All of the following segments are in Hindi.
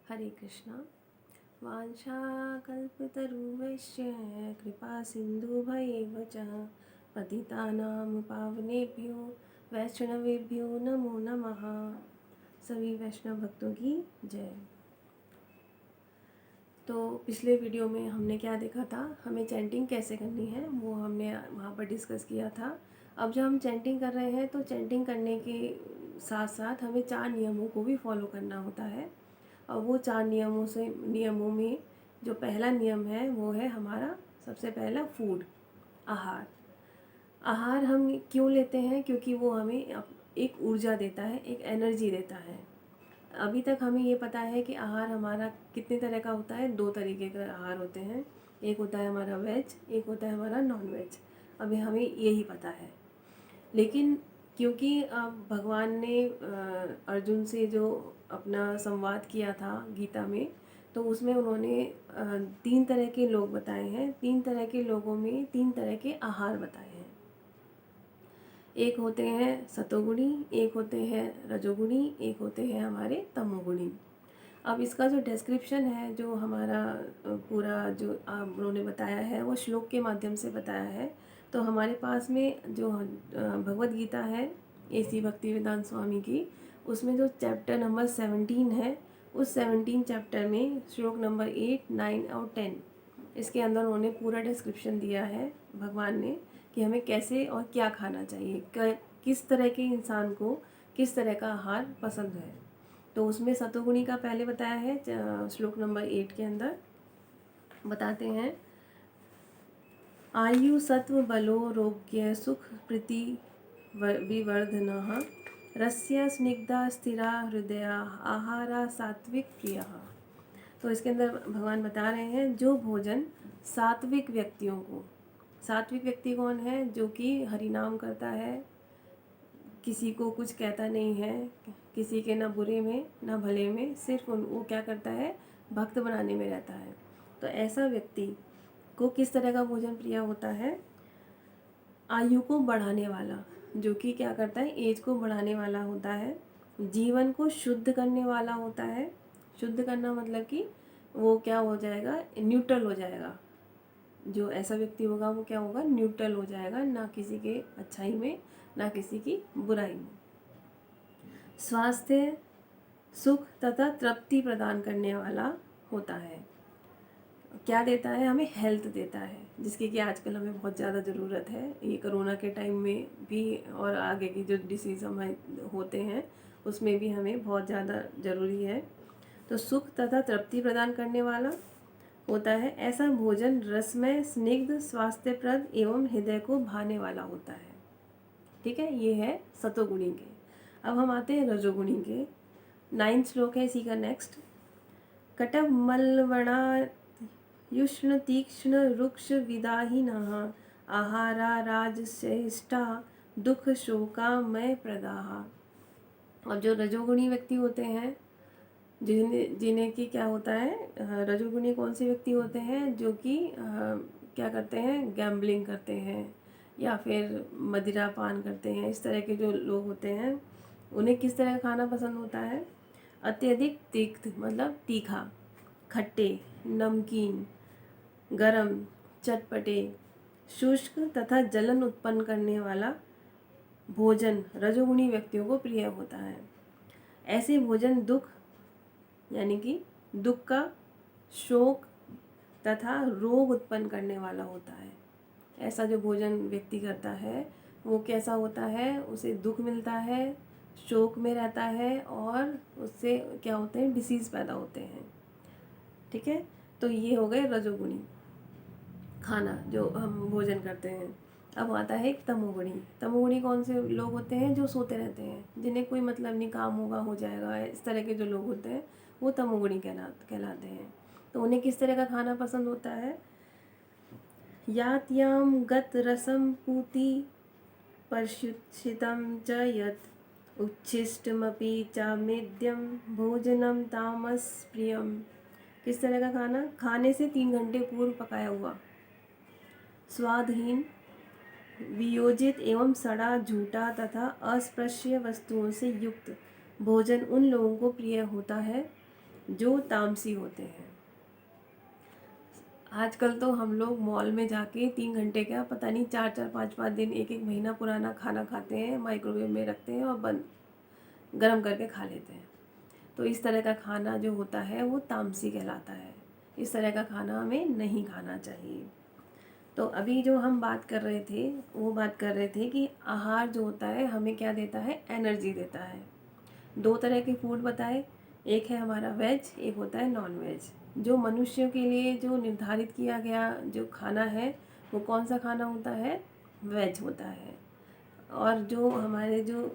हरे कृष्णा। वाञ्छाकल्पतरुभ्यश्च कृपा सिन्धुभैव च पतितानां पावनेभ्यो वैष्णवेभ्यो नमो नमः। सभी वैष्णव भक्तों की जय। तो पिछले वीडियो में हमने क्या देखा था, हमें चैंटिंग कैसे करनी है वो हमने वहाँ पर डिस्कस किया था। अब जब हम चैंटिंग कर रहे हैं तो चैंटिंग करने के साथ साथ हमें 4 नियमों को भी फॉलो करना होता है। और वो 4 नियमों में जो पहला नियम है वो है हमारा सबसे पहला फूड, आहार। आहार हम क्यों लेते हैं? क्योंकि वो हमें एक ऊर्जा देता है, एक एनर्जी देता है। अभी तक हमें ये पता है कि आहार हमारा कितने तरह का होता है। 2 तरीके का आहार होते हैं, एक होता है हमारा वेज, एक होता है हमारा नॉन वेज। अभी हमें यही पता है। लेकिन क्योंकि भगवान ने अर्जुन से जो अपना संवाद किया था गीता में, तो उसमें उन्होंने 3 तरह के लोग बताए हैं। 3 तरह के लोगों में 3 तरह के आहार बताए हैं। एक होते हैं सतोगुणी, एक होते हैं रजोगुणी, एक होते हैं हमारे तमोगुणी। अब इसका जो डिस्क्रिप्शन है, जो हमारा पूरा जो उन्होंने बताया है वो श्लोक के माध्यम से बताया है। तो हमारे पास में जो भगवत गीता है एसी भक्तिवेदांत स्वामी की, उसमें जो चैप्टर नंबर 17 है, उस 17 चैप्टर में श्लोक नंबर 8, 9 और 10, इसके अंदर उन्होंने पूरा डिस्क्रिप्शन दिया है भगवान ने कि हमें कैसे और क्या खाना चाहिए, किस तरह के इंसान को किस तरह का आहार पसंद है। तो उसमें सतोगुणी का पहले बताया है श्लोक नंबर 8 के अंदर बताते हैं, आयु सत्व बलो रोग्य सुख प्रीति विवर्धनः रस्य स्निग्धा स्थिरा हृदया आहारा सात्विक प्रिय। तो इसके अंदर भगवान बता रहे हैं जो भोजन सात्विक व्यक्तियों को, सात्विक व्यक्ति कौन है? जो कि हरि नाम करता है, किसी को कुछ कहता नहीं है, किसी के ना बुरे में ना भले में, सिर्फ वो क्या करता है, भक्त बनाने में रहता है। तो ऐसा व्यक्ति को किस तरह का भोजन प्रिय होता है? आयु को बढ़ाने वाला, जो कि क्या करता है, एज को बढ़ाने वाला होता है। जीवन को शुद्ध करने वाला होता है। शुद्ध करना मतलब कि वो क्या हो जाएगा, न्यूट्रल हो जाएगा। जो ऐसा व्यक्ति होगा वो क्या होगा, न्यूट्रल हो जाएगा, ना किसी के अच्छाई में ना किसी की बुराई में। स्वास्थ्य, सुख तथा तृप्ति प्रदान करने वाला होता है। क्या देता है? हमें हेल्थ देता है, जिसकी कि आजकल हमें बहुत ज़्यादा ज़रूरत है। ये कोरोना के टाइम में भी और आगे की जो डिसीज़ हमें होते हैं उसमें भी हमें बहुत ज़्यादा ज़रूरी है। तो सुख तथा तृप्ति प्रदान करने वाला होता है। ऐसा भोजन रसमय, स्निग्ध, स्वास्थ्यप्रद एवं हृदय को भाने वाला होता है। ठीक है, ये है सतोगुणी के। अब हम आते हैं रजोगुणी के। 9 श्लोक है इसी का नेक्स्ट। कटव मलवणा युष्ण तीक्ष्ण रुक्ष विदाहिनः आहारा राजश्रेष्ठा दुख शोकामय प्रदाः। अब जो रजोगुणी व्यक्ति होते हैं, जिन्हें जिन्हें कि क्या होता है, रजोगुणी कौन से व्यक्ति होते हैं? जो कि क्या करते हैं, गैम्बलिंग करते हैं या फिर मदिरा पान करते हैं। इस तरह के जो लोग होते हैं उन्हें किस तरह का खाना पसंद होता है? अत्यधिक तीक्त मतलब तीखा, खट्टे, नमकीन, गरम, चटपटे, शुष्क तथा जलन उत्पन्न करने वाला भोजन रजोगुणी व्यक्तियों को प्रिय होता है। ऐसे भोजन दुख यानी कि दुख का, शोक तथा रोग उत्पन्न करने वाला होता है। ऐसा जो भोजन व्यक्ति करता है वो कैसा होता है? उसे दुख मिलता है, शोक में रहता है और उससे क्या होते हैं, डिसीज़ पैदा होते हैं। ठीक है, तो ये हो गए रजोगुणी खाना जो हम भोजन करते हैं। अब आता है एक तमोगुणी। तमोगुणी कौन से लोग होते हैं? जो सोते रहते हैं, जिन्हें कोई मतलब नहीं, काम होगा हो जाएगा, इस तरह के जो लोग होते हैं वो तमोगुणी कहलाते हैं। तो उन्हें किस तरह का खाना पसंद होता है? यात्याम गत रसम पूति परशुषितम च यत् उच्छिष्टमपि चामेद्यम भोजनम तामस प्रियम। किस तरह का खाना? खाने से 3 घंटे पूर्व पकाया हुआ, स्वादहीन, वियोजित एवं सड़ा, झूठा तथा अस्पृश्य वस्तुओं से युक्त भोजन उन लोगों को प्रिय होता है जो तामसी होते हैं। आजकल तो हम लोग मॉल में जाके 3 घंटे क्या पता नहीं 4-4 5-5 दिन 1-1 महीना पुराना खाना खाते हैं, माइक्रोवेव में रखते हैं और बंद गर्म करके खा लेते हैं। तो इस तरह का खाना जो होता है वो तामसी कहलाता है। इस तरह का खाना हमें नहीं खाना चाहिए। तो अभी जो हम बात कर रहे थे वो बात कर रहे थे कि आहार जो होता है हमें क्या देता है, एनर्जी देता है। 2 तरह के फूड बताए, एक है हमारा वेज, एक होता है नॉन वेज। जो मनुष्यों के लिए जो निर्धारित किया गया जो खाना है वो कौन सा खाना होता है, वेज होता है। और जो हमारे जो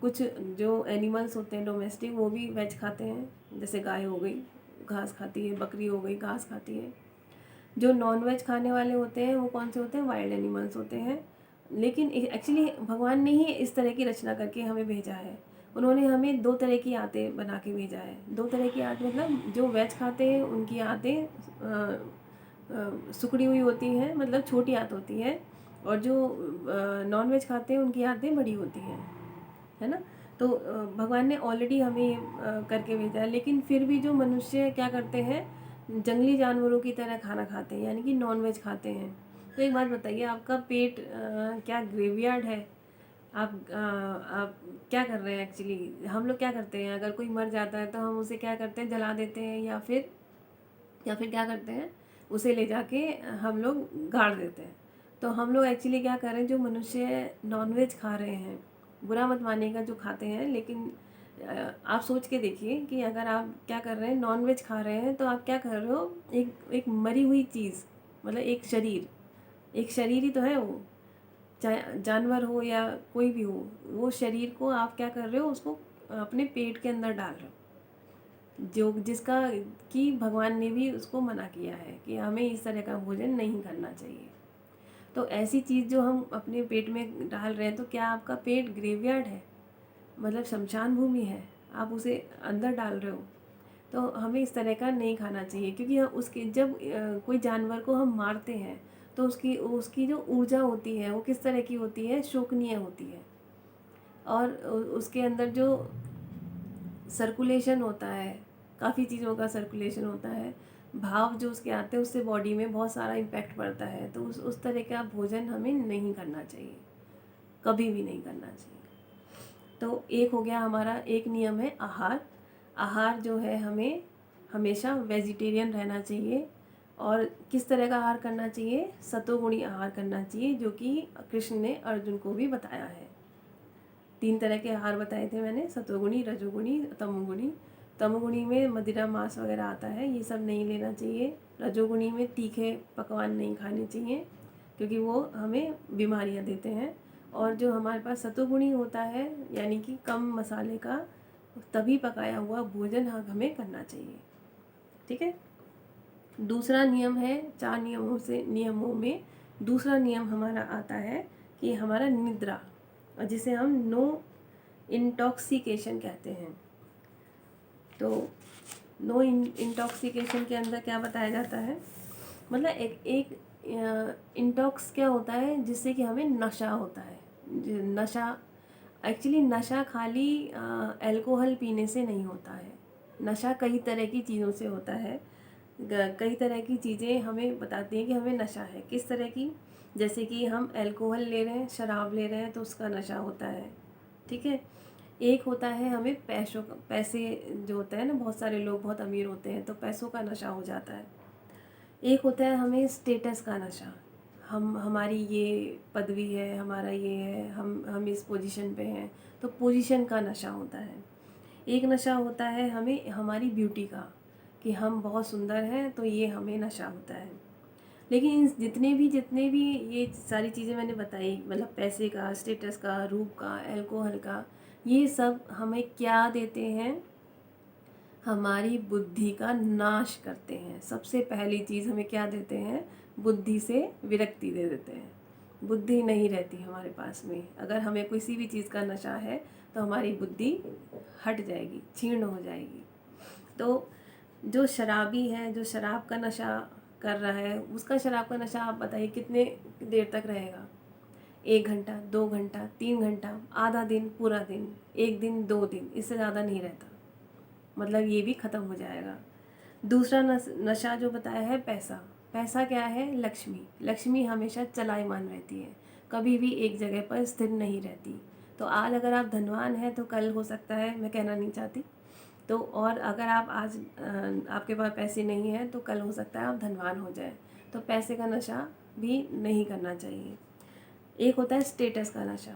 कुछ जो एनिमल्स होते हैं डोमेस्टिक वो भी वेज खाते हैं, जैसे गाय हो गई घास खाती है, बकरी हो गई घास खाती है। जो नॉन वेज खाने वाले होते हैं वो कौन से होते हैं, वाइल्ड एनिमल्स होते हैं। लेकिन एक्चुअली भगवान ने ही इस तरह की रचना करके हमें भेजा है। उन्होंने हमें 2 तरह की आंतें बना के भेजा है। 2 तरह की आंत मतलब जो वेज खाते हैं उनकी आंतें सिकुड़ी हुई होती हैं, मतलब छोटी आंत होती है, और जो नॉन वेज खाते हैं उनकी आंतें बड़ी होती हैं, है ना। तो भगवान ने ऑलरेडी हमें करके भेजा है। लेकिन फिर भी जो मनुष्य क्या करते हैं, जंगली जानवरों की तरह खाना खाते हैं, यानी कि नॉन वेज खाते हैं। तो एक बात बताइए, आपका पेट क्या ग्रेवयार्ड है? आप क्या कर रहे हैं एक्चुअली? हम लोग क्या करते हैं, अगर कोई मर जाता है तो हम उसे क्या करते हैं, जला देते हैं, या फिर क्या करते हैं, उसे ले जाके हम लोग गाड़ देते हैं। तो हम लोग एक्चुअली क्या कर रहे हैं, जो मनुष्य नॉनवेज खा रहे हैं, बुरा मत मानिएगा जो खाते हैं, लेकिन आप सोच के देखिए कि अगर आप क्या कर रहे हैं, नॉनवेज खा रहे हैं, तो आप क्या कर रहे हो, एक एक मरी हुई चीज़, मतलब एक शरीर ही तो है वो, चाहे जानवर हो या कोई भी हो, वो शरीर को आप क्या कर रहे हो, उसको अपने पेट के अंदर डाल रहे हो, जो जिसका कि भगवान ने भी उसको मना किया है कि हमें इस तरह का भोजन नहीं करना चाहिए। तो ऐसी चीज़ जो हम अपने पेट में डाल रहे हैं, तो क्या आपका पेट ग्रेवयार्ड है, मतलब शमशान भूमि है, आप उसे अंदर डाल रहे हो। तो हमें इस तरह का नहीं खाना चाहिए, क्योंकि हम उसके जब कोई जानवर को हम मारते हैं तो उसकी उसकी जो ऊर्जा होती है वो किस तरह की होती है, शोकनीय होती है। और उसके अंदर जो सर्कुलेशन होता है, काफ़ी चीज़ों का सर्कुलेशन होता है, भाव जो उसके आते हैं उससे बॉडी में बहुत सारा इम्पैक्ट पड़ता है। तो उस तरह का भोजन हमें नहीं करना चाहिए, कभी भी नहीं करना चाहिए। तो एक हो गया हमारा, एक नियम है आहार। आहार जो है हमें हमेशा वेजिटेरियन रहना चाहिए। और किस तरह का आहार करना चाहिए, सतोगुणी आहार करना चाहिए, जो कि कृष्ण ने अर्जुन को भी बताया है। 3 तरह के आहार बताए थे मैंने, सतोगुणी, रजोगुणी, तमोगुणी। तमोगुणी में मदिरा मांस वगैरह आता है, ये सब नहीं लेना चाहिए। रजोगुणी में तीखे पकवान नहीं खाने चाहिए, क्योंकि वो हमें बीमारियां देते हैं। और जो हमारे पास सतोगुणी होता है, यानी कि कम मसाले का तभी पकाया हुआ भोजन हमें करना चाहिए। ठीक है। दूसरा नियम है, 4 नियमों में दूसरा नियम हमारा आता है कि हमारा निद्रा, और जिसे हम नो इंटॉक्सिकेशन कहते हैं। तो नो इंटॉक्सिकेशन के अंदर क्या बताया जाता है, मतलब एक एक इंटॉक्स क्या होता है, जिससे कि हमें नशा होता है। नशा एक्चुअली नशा खाली अल्कोहल पीने से नहीं होता है। नशा कई तरह की चीज़ों से होता है। कई तरह की चीज़ें हमें बताती हैं कि हमें नशा है, किस तरह की, जैसे कि हम अल्कोहल ले रहे हैं, शराब ले रहे हैं, तो उसका नशा होता है। ठीक है। एक होता है हमें पैसे जो होता है ना, बहुत सारे लोग बहुत अमीर होते हैं तो पैसों का नशा हो जाता है। एक होता है हमें स्टेटस का नशा, हमारी ये पदवी है, हमारा ये है, हम इस पोजीशन पे हैं, तो पोजीशन का नशा होता है। एक नशा होता है हमें हमारी ब्यूटी का, कि हम बहुत सुंदर हैं, तो ये हमें नशा होता है। लेकिन इन जितने भी ये सारी चीज़ें मैंने बताई, मतलब पैसे का, स्टेटस का, रूप का, अल्कोहल का, ये सब हमें क्या देते हैं, हमारी बुद्धि का नाश करते हैं। सबसे पहली चीज़ हमें क्या देते हैं, बुद्धि से विरक्ति दे देते हैं। बुद्धि नहीं रहती हमारे पास में। अगर हमें किसी भी चीज़ का नशा है तो हमारी बुद्धि हट जाएगी, क्षीण हो जाएगी। तो जो शराबी है, जो शराब का नशा कर रहा है, उसका शराब का नशा आप बताइए कितने देर तक रहेगा, 1 घंटा, 2 घंटा, 3 घंटा, आधा दिन, पूरा दिन, 1 दिन, 2 दिन, इससे ज़्यादा नहीं रहता। मतलब ये भी ख़त्म हो जाएगा। दूसरा नशा जो बताया है पैसा। पैसा क्या है? लक्ष्मी। लक्ष्मी हमेशा चलायमान रहती है, कभी भी एक जगह पर स्थिर नहीं रहती। तो आज अगर आप धनवान हैं तो कल हो सकता है, मैं कहना नहीं चाहती, तो और अगर आप आज आपके पास पैसे नहीं हैं तो कल हो सकता है आप धनवान हो जाए। तो पैसे का नशा भी नहीं करना चाहिए। एक होता है स्टेटस का नशा।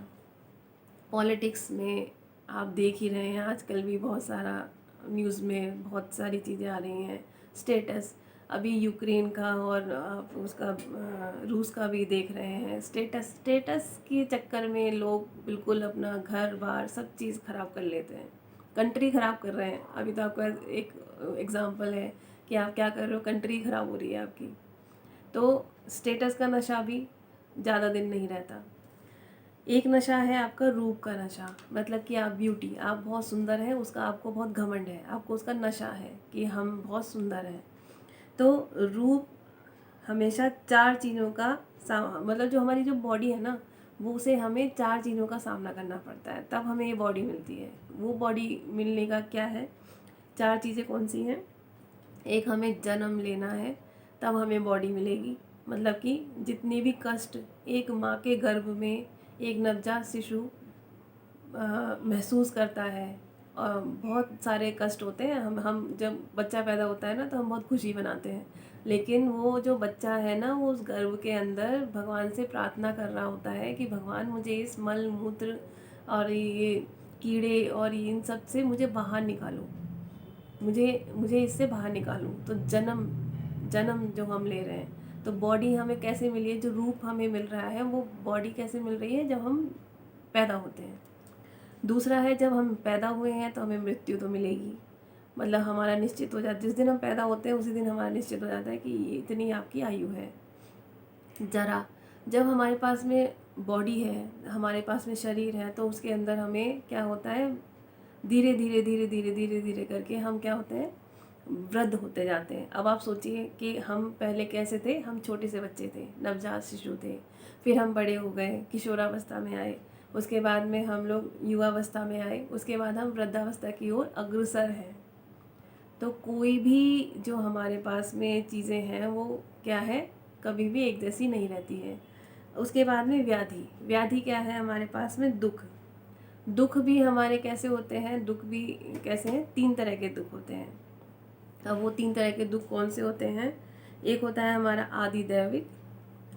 पॉलिटिक्स में आप देख ही रहे हैं, आजकल भी बहुत सारा न्यूज़ में बहुत सारी चीज़ें आ रही हैं। स्टेटस, अभी यूक्रेन का और आप उसका रूस का भी देख रहे हैं। स्टेटस के चक्कर में लोग बिल्कुल अपना घर बार सब चीज़ ख़राब कर लेते हैं, कंट्री ख़राब कर रहे हैं। अभी तो आपका एक एग्ज़ाम्पल है कि आप क्या कर रहे हो, कंट्री ख़राब हो रही है आपकी। तो स्टेटस का नशा भी ज़्यादा दिन नहीं रहता। एक नशा है आपका रूप का नशा, मतलब कि आप ब्यूटी, आप बहुत सुंदर हैं, उसका आपको बहुत घमंड है, आपको उसका नशा है कि हम बहुत सुंदर हैं। तो रूप हमेशा चार चीज़ों का मतलब जो हमारी जो बॉडी है ना, वो उसे हमें चार चीज़ों का सामना करना पड़ता है, तब हमें ये बॉडी मिलती है। वो बॉडी मिलने का क्या है, चार चीज़ें कौन सी हैं? एक, हमें जन्म लेना है तब हमें बॉडी मिलेगी, मतलब कि जितने भी कष्ट एक माँ के गर्भ में एक नवजात शिशु महसूस करता है, और बहुत सारे कष्ट होते हैं। हम जब बच्चा पैदा होता है ना तो हम बहुत खुशी मनाते हैं, लेकिन वो जो बच्चा है ना, वो उस गर्भ के अंदर भगवान से प्रार्थना कर रहा होता है कि भगवान मुझे इस मल मूत्र और ये कीड़े और इन सब से मुझे बाहर निकालो, मुझे मुझे इससे बाहर निकालूं। तो जन्म जन्म जो हम ले रहे हैं, तो बॉडी हमें कैसे मिली है, जो रूप हमें मिल रहा है वो बॉडी कैसे मिल रही है, जब हम पैदा होते हैं। दूसरा है, जब हम पैदा हुए हैं तो हमें मृत्यु तो मिलेगी, मतलब हमारा निश्चित हो जाता है, जिस दिन हम पैदा होते हैं उसी दिन हमारा निश्चित हो जाता है कि ये इतनी आपकी आयु है। जरा, जब हमारे पास में बॉडी है, हमारे पास में शरीर है, तो उसके अंदर हमें क्या होता है, धीरे धीरे धीरे धीरे धीरे धीरे करके हम क्या होते हैं, वृद्ध होते जाते हैं। अब आप सोचिए कि हम पहले कैसे थे, हम छोटे से बच्चे थे, नवजात शिशु थे, फिर हम बड़े हो गए, किशोरावस्था में आए, उसके बाद में हम लोग युवावस्था में आए, उसके बाद हम वृद्धावस्था की ओर अग्रसर हैं। तो कोई भी जो हमारे पास में चीज़ें हैं वो क्या है, कभी भी एक जैसी नहीं रहती है। उसके बाद में व्याधि। व्याधि क्या है हमारे पास में? दुख। दुख भी हमारे कैसे होते हैं, दुख भी कैसे हैं, तीन तरह के दुख होते हैं। अब वो तीन तरह के दुख कौन से होते हैं? एक होता है हमारा आदि दैविक,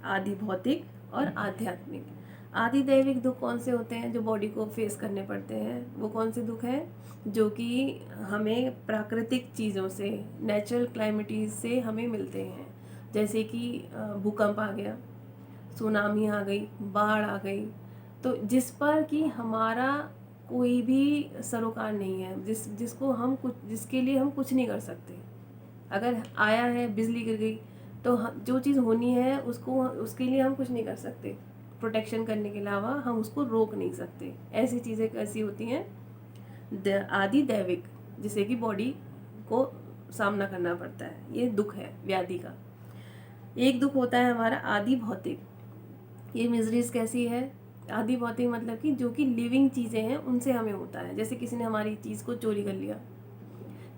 आदि भौतिक और आध्यात्मिक। आदि दैविक दुख कौन से होते हैं? जो बॉडी को फेस करने पड़ते हैं। वो कौन से दुख हैं? जो कि हमें प्राकृतिक चीज़ों से, नेचुरल क्लाइमेटीज से हमें मिलते हैं, जैसे कि भूकंप आ गया, सुनामी आ गई, बाढ़ आ गई, तो जिस पर कि हमारा कोई भी सरोकार नहीं है, जिसको हम कुछ, जिसके लिए हम कुछ नहीं कर सकते। अगर आया है, बिजली गिर गई, तो जो चीज़ होनी है उसको, उसके लिए हम कुछ नहीं कर सकते, प्रोटेक्शन करने के अलावा हम उसको रोक नहीं सकते। ऐसी चीज़ें कैसी होती हैं? आदि दैविक, जिसे कि बॉडी को सामना करना पड़ता है, ये दुख है व्याधि का। एक दुख होता है हमारा आदि भौतिक। ये मिजरीज कैसी है? आदि भौतिक मतलब कि जो कि लिविंग चीज़ें हैं उनसे हमें होता है। जैसे किसी ने हमारी चीज़ को चोरी कर लिया,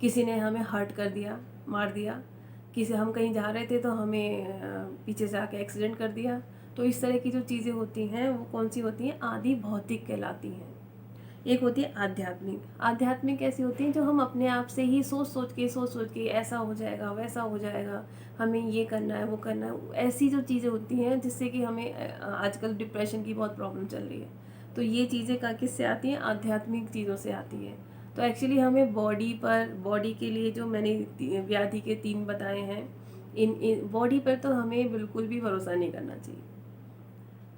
किसी ने हमें हर्ट कर दिया, मार दिया, किसी, हम कहीं जा रहे थे तो हमें पीछे से आके एक्सीडेंट कर दिया। तो इस तरह की जो चीज़ें होती हैं वो कौन सी होती हैं? आदि भौतिक कहलाती हैं। एक होती है आध्यात्मिक। आध्यात्मिक ऐसी होती है जो हम अपने आप से ही सोच सोच के ऐसा हो जाएगा, वैसा हो जाएगा, हमें ये करना है, वो करना है, ऐसी जो चीज़ें होती हैं जिससे कि हमें आजकल डिप्रेशन की बहुत प्रॉब्लम चल रही है। तो ये चीज़ें का किससे आती हैं? आध्यात्मिक चीज़ों से आती हैं। तो एक्चुअली हमें बॉडी पर, बॉडी के लिए जो मैंने व्याधि के तीन बताए हैं, इन बॉडी पर तो हमें बिल्कुल भी भरोसा नहीं करना चाहिए।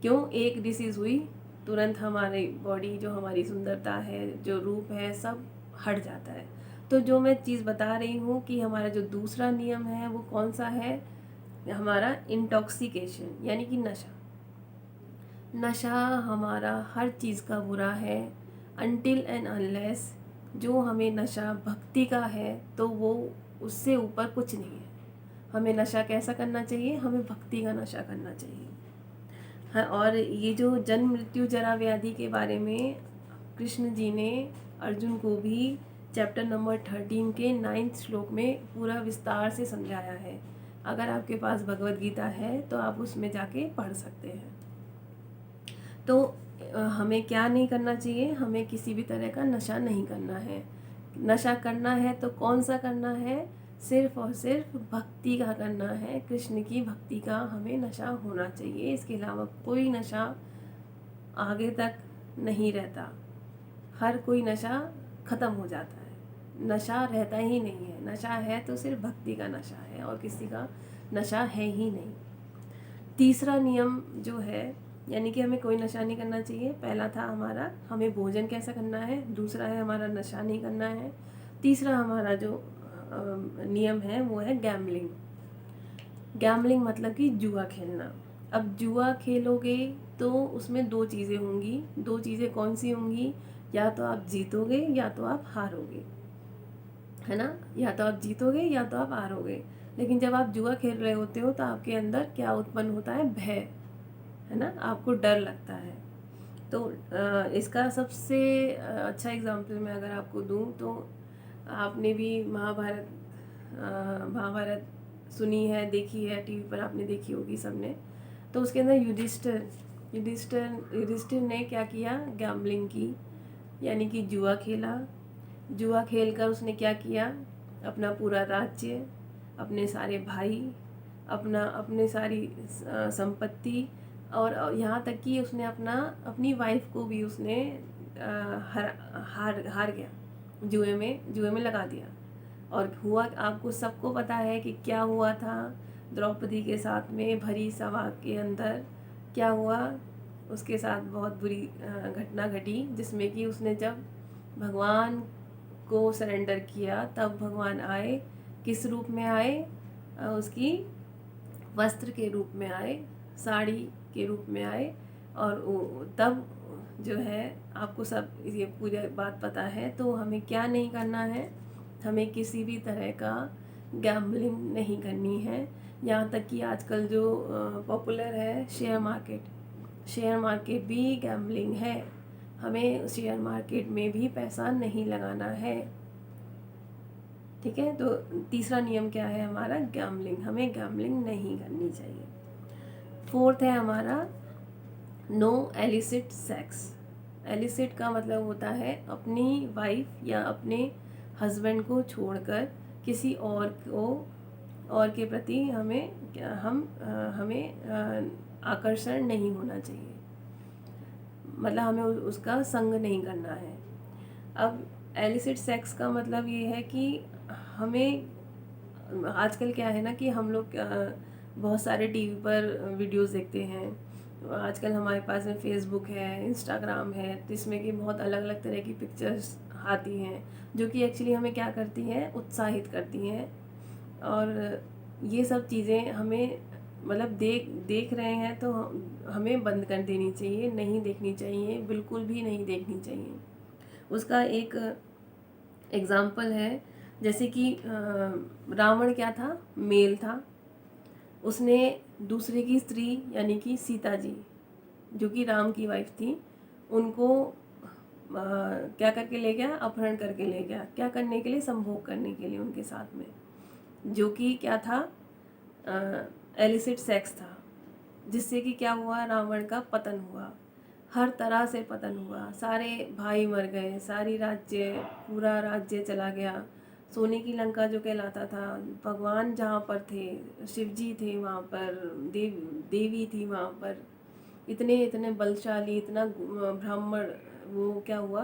क्यों? एक डिसीज़ हुई, तुरंत हमारी बॉडी, जो हमारी सुंदरता है, जो रूप है, सब हट जाता है। तो जो मैं चीज़ बता रही हूँ कि हमारा जो दूसरा नियम है वो कौन सा है? हमारा इंटॉक्सिकेशन, यानी कि नशा। नशा हमारा हर चीज़ का बुरा है, अनटिल एंड अनलेस जो हमें नशा भक्ति का है तो वो उससे ऊपर कुछ नहीं है। हमें नशा कैसा करना चाहिए? हमें भक्ति का नशा करना चाहिए। हाँ, और ये जो जन्म मृत्यु जरा व्याधि के बारे में कृष्ण जी ने अर्जुन को भी चैप्टर नंबर 13 के 9th श्लोक में पूरा विस्तार से समझाया है। अगर आपके पास भगवत गीता है तो आप उसमें जाके पढ़ सकते हैं। तो हमें क्या नहीं करना चाहिए, हमें किसी भी तरह का नशा नहीं करना है। नशा करना है तो कौन सा करना है, सिर्फ और सिर्फ भक्ति का करना है, कृष्ण की भक्ति का हमें नशा होना चाहिए। इसके अलावा कोई नशा आगे तक नहीं रहता, हर कोई नशा ख़त्म हो जाता है, नशा रहता ही नहीं है। नशा है तो सिर्फ भक्ति का नशा है और किसी का नशा है ही नहीं। तीसरा नियम जो है, यानी कि हमें कोई नशा नहीं करना चाहिए। पहला था हमारा हमें भोजन कैसा करना है, दूसरा है हमारा नशा नहीं करना है, तीसरा हमारा जो नियम है वो है गैम्बलिंग। गैम्बलिंग मतलब कि जुआ खेलना। अब जुआ खेलोगे तो उसमें दो चीज़ें होंगी। दो चीज़ें कौन सी होंगी, या तो आप जीतोगे या तो आप हारोगे, है ना। या तो आप जीतोगे या तो आप हारोगे। लेकिन जब आप जुआ खेल रहे होते हो तो आपके अंदर क्या उत्पन्न होता है, भय, है ना, आपको डर लगता है। तो इसका सबसे अच्छा एग्जाम्पल मैं अगर आपको दूं तो आपने भी महाभारत सुनी है, देखी है, टीवी पर आपने देखी होगी सबने। तो उसके अंदर युधिष्ठिर ने क्या किया, गैम्बलिंग की, यानी कि जुआ खेला। जुआ खेलकर उसने क्या किया, अपना पूरा राज्य, अपने सारे भाई, अपने सारी संपत्ति, और यहाँ तक कि उसने अपनी वाइफ को भी उसने हार गया, जुए में लगा दिया। और हुआ, आपको सबको पता है कि क्या हुआ था द्रौपदी के साथ में भरी सभा के अंदर। क्या हुआ, उसके साथ बहुत बुरी घटना घटी, जिसमें कि उसने जब भगवान को सरेंडर किया तब भगवान आए। किस रूप में आए, उसकी वस्त्र के रूप में आए, साड़ी के रूप में आए। और तब जो है, आपको सब ये पूरी बात पता है। तो हमें क्या नहीं करना है, हमें किसी भी तरह का गैम्बलिंग नहीं करनी है। यहाँ तक कि आजकल जो पॉपुलर है शेयर मार्केट भी गैम्बलिंग है। हमें शेयर मार्केट में भी पैसा नहीं लगाना है, ठीक है। तो तीसरा नियम क्या है हमारा, गैम्बलिंग, हमें गैम्बलिंग नहीं करनी चाहिए। फोर्थ है हमारा नो एलिसिट सेक्स। एलिसिट का मतलब होता है अपनी वाइफ या अपने हस्बैंड को छोड़कर किसी और के प्रति हमें आकर्षण नहीं होना चाहिए, मतलब हमें उसका संग नहीं करना है। अब एलिसिट सेक्स का मतलब ये है कि हमें, आजकल क्या है ना कि हम लोग बहुत सारे टीवी पर वीडियोस देखते हैं। आजकल हमारे पास में फेसबुक है, इंस्टाग्राम है, जिसमें कि बहुत अलग अलग तरह की पिक्चर्स आती हैं, जो कि एक्चुअली हमें क्या करती हैं, उत्साहित करती हैं। और ये सब चीज़ें हमें, मतलब देख रहे हैं तो हमें बंद कर देनी चाहिए, नहीं देखनी चाहिए, बिल्कुल भी नहीं देखनी चाहिए। उसका एक एग्ज़ाम्पल है, जैसे कि रावण क्या था, मेल था। उसने दूसरे की स्त्री यानी कि सीता जी, जो कि राम की वाइफ थी, उनको क्या करके ले गया, अपहरण करके ले गया। क्या करने के लिए, संभोग करने के लिए उनके साथ में, जो कि क्या था, एलिसिट सेक्स था। जिससे कि क्या हुआ, रावण का पतन हुआ, हर तरह से पतन हुआ। सारे भाई मर गए, पूरा राज्य चला गया। सोने की लंका जो कहलाता था, भगवान जहाँ पर थे, शिव जी थे वहाँ पर, देवी थी वहाँ पर, इतने इतने बलशाली, इतना ब्राह्मण, वो क्या हुआ,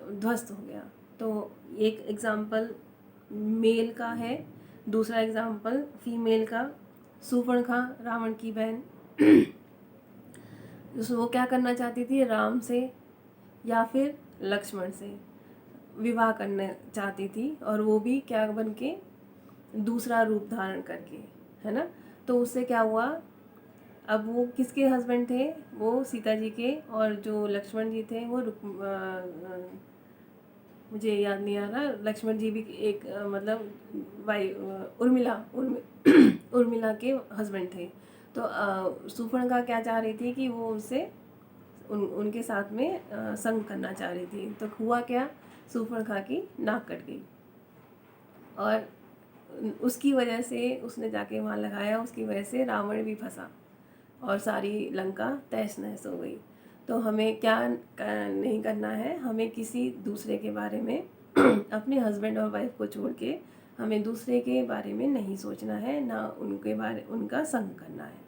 ध्वस्त हो गया। तो एक एग्जाम्पल मेल का है, दूसरा एग्जाम्पल फीमेल का, शूर्पणखा रावण की बहन। वो क्या करना चाहती थी, राम से या फिर लक्ष्मण से विवाह करना चाहती थी, और वो भी क्या बन के, दूसरा रूप धारण करके, है ना। तो उससे क्या हुआ, अब वो किसके हस्बैंड थे, वो सीता जी के, और जो लक्ष्मण जी थे वो मुझे याद नहीं आ रहा, लक्ष्मण जी भी एक मतलब उर्मिला के हस्बैंड थे। तो शूर्पणखा क्या चाह रही थी कि वो उनसे उनके साथ में संग करना चाह रही थी। तो हुआ क्या, सूफड़ खा के नाक कट गई, और उसकी वजह से उसने जाके वहाँ लगाया, उसकी वजह से रावण भी फंसा और सारी लंका तहस नहस हो गई। तो हमें क्या नहीं करना है, हमें किसी दूसरे के बारे में अपने हस्बैंड और वाइफ को छोड़ के हमें दूसरे के बारे में नहीं सोचना है, ना उनका संग करना है।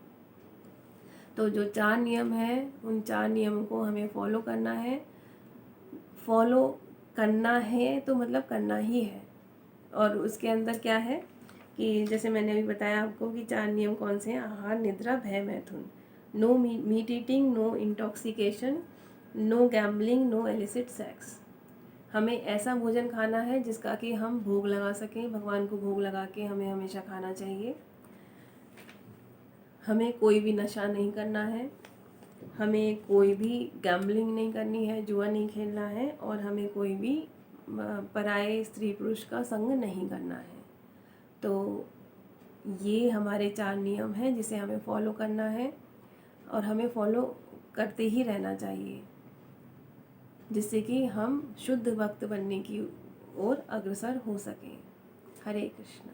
तो जो 4 नियम हैं, उन 4 नियमों को हमें फॉलो करना है। फॉलो करना है तो मतलब करना ही है। और उसके अंदर क्या है कि जैसे मैंने अभी बताया आपको कि 4 नियम कौन से हैं: आहार, निद्रा, भय, मैथुन। No meat eating, no intoxication, no gambling, no illicit sex. हमें ऐसा भोजन खाना है जिसका कि हम भोग लगा सकें, भगवान को भोग लगा के हमें हमेशा खाना चाहिए। हमें कोई भी नशा नहीं करना है, हमें कोई भी गैम्बलिंग नहीं करनी है, जुआ नहीं खेलना है, और हमें कोई भी पराये स्त्री पुरुष का संग नहीं करना है। तो ये हमारे 4 नियम हैं जिसे हमें फॉलो करना है, और हमें फॉलो करते ही रहना चाहिए, जिससे कि हम शुद्ध भक्त बनने की ओर अग्रसर हो सकें। हरे कृष्णा।